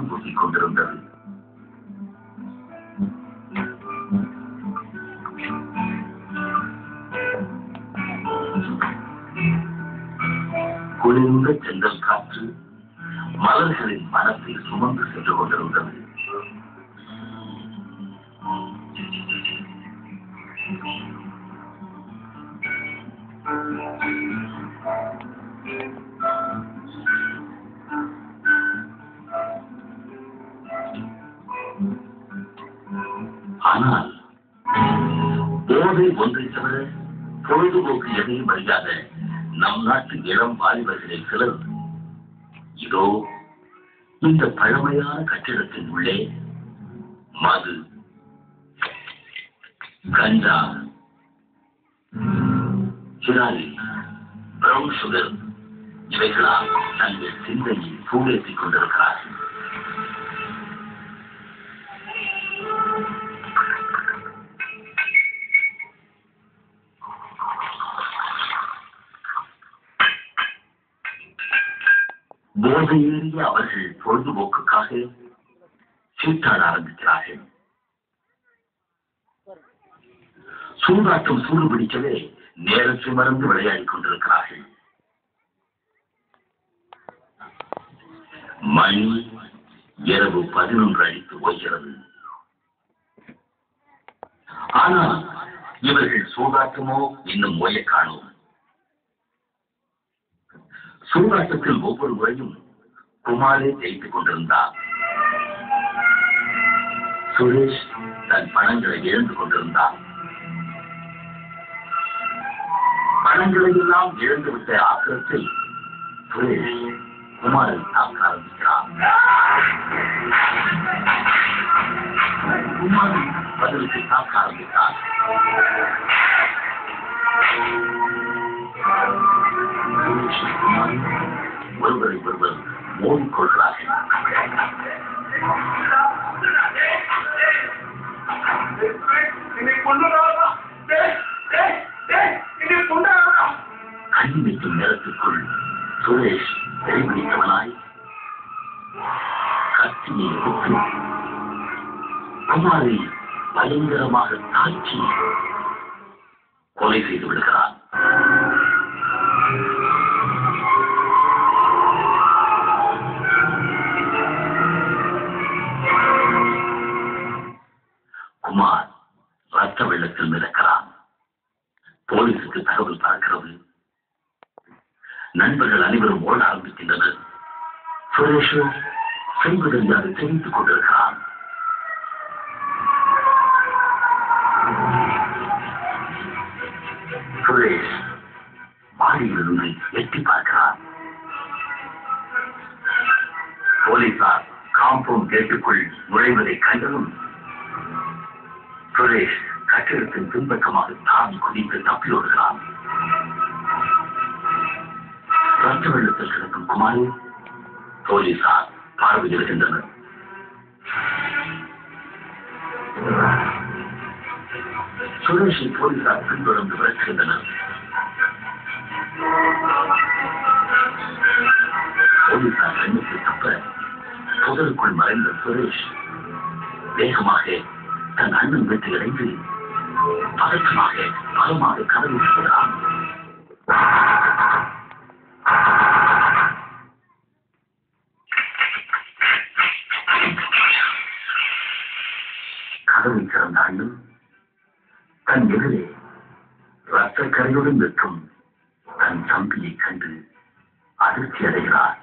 மனம் பூசிக் கொண்டிருந்தது. குளிர்ந்த செங்கல் காற்று மலர்களின் மனத்தை சுமந்து சென்று கொண்டிருந்தது. ஆனால் போதை ஒன்றை தவிர பொழுதுபோக்கு எதையும் அறியாத நம் நாட்டு இளம் வாலிபர்களில் சிலர் இதோ இந்த பழமையான கட்டிடத்தின் உள்ளே மது, கஞ்சா, சிராலி, பிரவுன் சுகர் இவைகளால் தங்கள் சிந்தையை சூடேற்றிக் கொண்டிருக்கிறார்கள். போதையேறிய அவர்கள் பொழுதுபோக்குக்காக சீட்டாட ஆரம்பிக்கிறார்கள். சூதாட்டம் சூடு பிடிக்கவே நேரத்தை மறந்து விளையாடிக் கொண்டிருக்கிறார்கள். மணி இரவு 11 அடித்து ஓய்கிறது. ஆனால் இவர்கள் சூதாட்டமோ இன்னும் ஓய காணும். சூதாட்டத்தில் ஒவ்வொரு முறையும் குமாரே ஜெயித்துக் கொண்டிருந்தார். சுரேஷ் தன் பணங்களை இழந்து கொண்டிருந்தார். பணங்களை எல்லாம் இழந்துவிட்ட ஆத்திரத்தில் சுரேஷ் குமாரை தாக்க ஆரம்பிக்கிறார். குமாரை பதிலுக்கு தாக்க ஆரம்பித்தார். ஒருவரை ஒருவர் மோதிக்கொள்கிறார்கள். கண்ணி வைக்கும் நேரத்திற்குள் சுரேஷ் வெளிப்பிடித்தவனாய் கத்தியை எடுத்து குமாரை பயங்கரமாக தாக்கி கொலை செய்து விடுகிறார். குமார் ரத்த வெள்ளத்தில் மிதக்கிறான். போலீசுக்கு தகவல் பறக்கிறது. நண்பர்கள் அனைவரும் ஓட ஆரம்பிக்கின்றனர். சுரேஷோ செய்வதறியாது தெரிவித்துக் கொண்டிருக்கிறான். சுரேஷ் மாடியிலிருந்து எட்டி பார்க்கிறான். போலீசார் காம்பவுண்ட் கேட்டுக்குள் நுழைவதை கண்டதும் சுரேஷ் கட்டிடத்தின் பின்பக்கமாக தாவி குதித்து தப்பியோடுகிறான். ரத்த வெள்ளத்தில் கிடக்கும் குமாரை போலீசார் பார்வையிடுகின்றனர். சுரேஷை போலீசார் பின்தொடர்ந்து விரட்டுகின்றனர். போலீசார் கண்ணுக்கு தப்ப புதருக்குள் மறைந்த சுரேஷ் வேகமாக தன் அண்ணன் வீட்டை அடைந்து பதற்றமாக பலமாக கதவு விடுகிறான். கதவை திறந்த அண்ணன் தன் எதிரே ரத்த கரையுடன் நிற்கும் தன் தம்பியை கண்டு அதிர்ச்சி அடைகிறார்.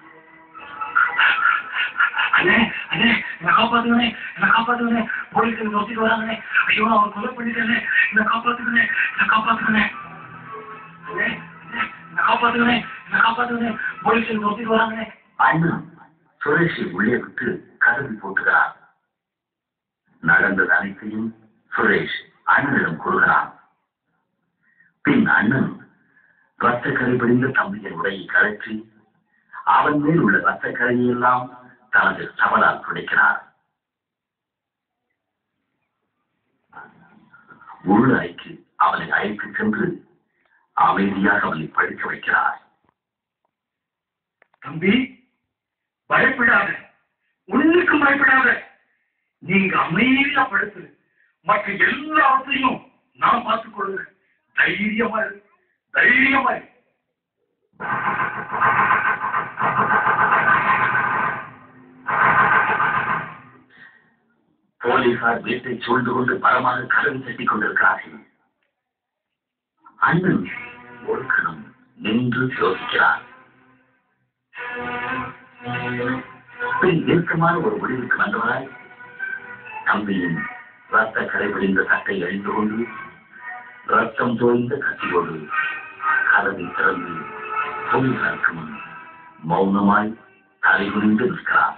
அண்ணே அண்ணே என்ன காப்பாத்துக்கணே, என்ன காப்பாத்துக்கணே, போலீஸ் நோக்கிட்டு வராங்கண்ணே, ஐயோ அவர் கொலை பண்ணிட்டேனே, என்ன காப்பாத்துக்கணே, என்ன காப்பாத்துக்கணே, அண்ணே என்ன காப்பாத்துக்கணே, என்ன காப்பாத்துக்கணே, போலீஸ் நோக்கிட்டு வராங்கண்ணே. அண்ணன் சுரேஷை உள்ளே விட்டு கதவி போட்டுகிறார். நடந்தது அனைத்தையும் சுரேஷ் அண்ணனிடம் கூறுகிறான். பின் அண்ணன் ரத்த கரை படிந்த தம்பியின் உடையை கழற்றி அவன் மேல் உள்ள ரத்த கரையெல்லாம் தனது சவலால் துடைக்கிறார். உள்ள அறைக்கு அவனை அழைத்துச் சென்று அமைதியாக அவனை படிக்க வைக்கிறார். தம்பி பயப்படாத, ஒண்ணுக்கும் பயப்படாத. நீங்க அமைதியா படுத்து, மற்ற எல்லாத்தையும் நான் பார்த்துக் கொள்ளுங்க. தைரியமா இரு, தைரியமா இரு. போலீசார் வீட்டை சூழ்ந்து கொண்டு பலமாக கதவை தட்டிக் கொண்டிருக்கிறார்கள். அண்ணன் ஒரு கணம் நின்று யோசிக்கிறார். பின் நெருக்கமான ஒரு முடிவுக்கு வந்தவராய் தம்பியின் ரத்த கரைபிடிந்த சட்டை அழிந்து கொண்டு ரத்தம் தோய்ந்த கத்தியோடு கதவை திறந்து போலீசாருக்கு முன் மௌனமாய் தலைகுனிந்து நிற்கிறார்.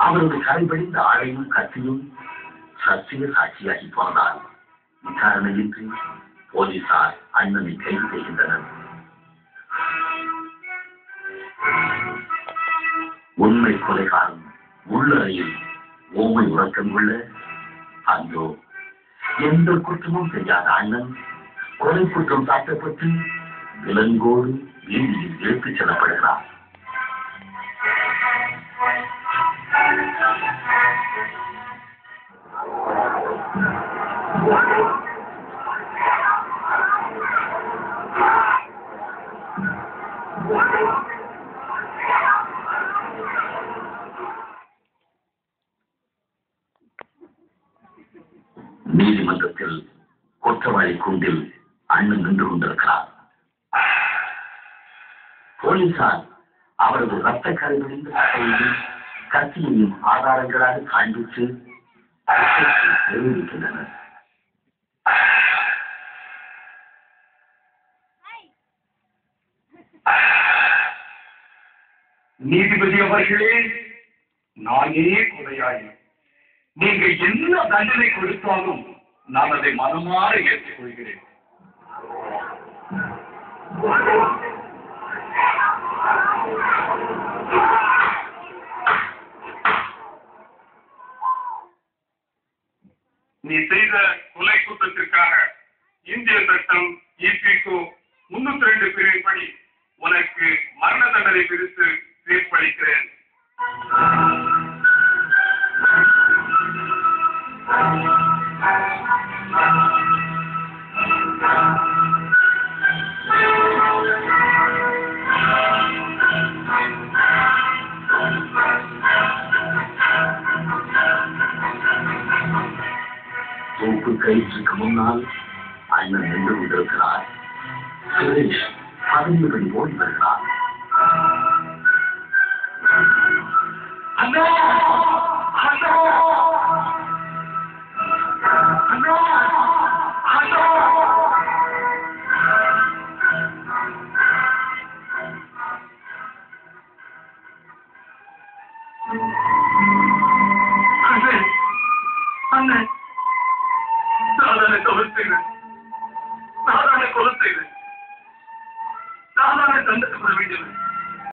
அவரது கரைபடிந்த ஆடையும் கத்தியும் சத்திய சாட்சியாகி போனதால் விசாரணையின்றி போலீசார் அண்ணனை கைது செய்கின்றனர். உண்மை கொலைகாரம் உள்ளறையில் ஓமை உறக்கம் கொள்ள அந்தோ எந்த குற்றமும் செய்யாத அண்ணன் கொலை குற்றம் சாட்டப்பட்டு விலங்கோடு வீதியில் இழுத்துச் செல்லப்படுகிறார். நீதிமன்றத்தில் குற்றவாளி கூண்டில் அண்ணன் நின்று கொண்டிருக்கிறார். போலீசார் அவரது ரத்த கரைபிடிந்த சட்டையையும் கத்தியையும் ஆதாரங்களாக காண்பித்து தெரிவிக்கின்றனர். நீதிபதி அவர்களே, நானே கொலையாளி. நீங்க என்ன தண்டனை கொடுத்தாலும் நான் அதை மனமாற ஏற்றுக்கொள்கிறேன். நீ செய்த கொலை குற்றத்திற்காக இந்திய சட்டம் EPCO 302 பிரிவின்படி உனக்கு மரண தண்டனை விதித்து தீர்ப்பளிக்கிறேன். தூக்கு கயிற்றுக்கு முன்னால் அண்ணன் நின்று கொண்டிருக்கிறார். சுரேஷ் பதவியுடன் ஓடி வருகிறார். கொலை செய்து தண்டனை பெற வேண்டும்.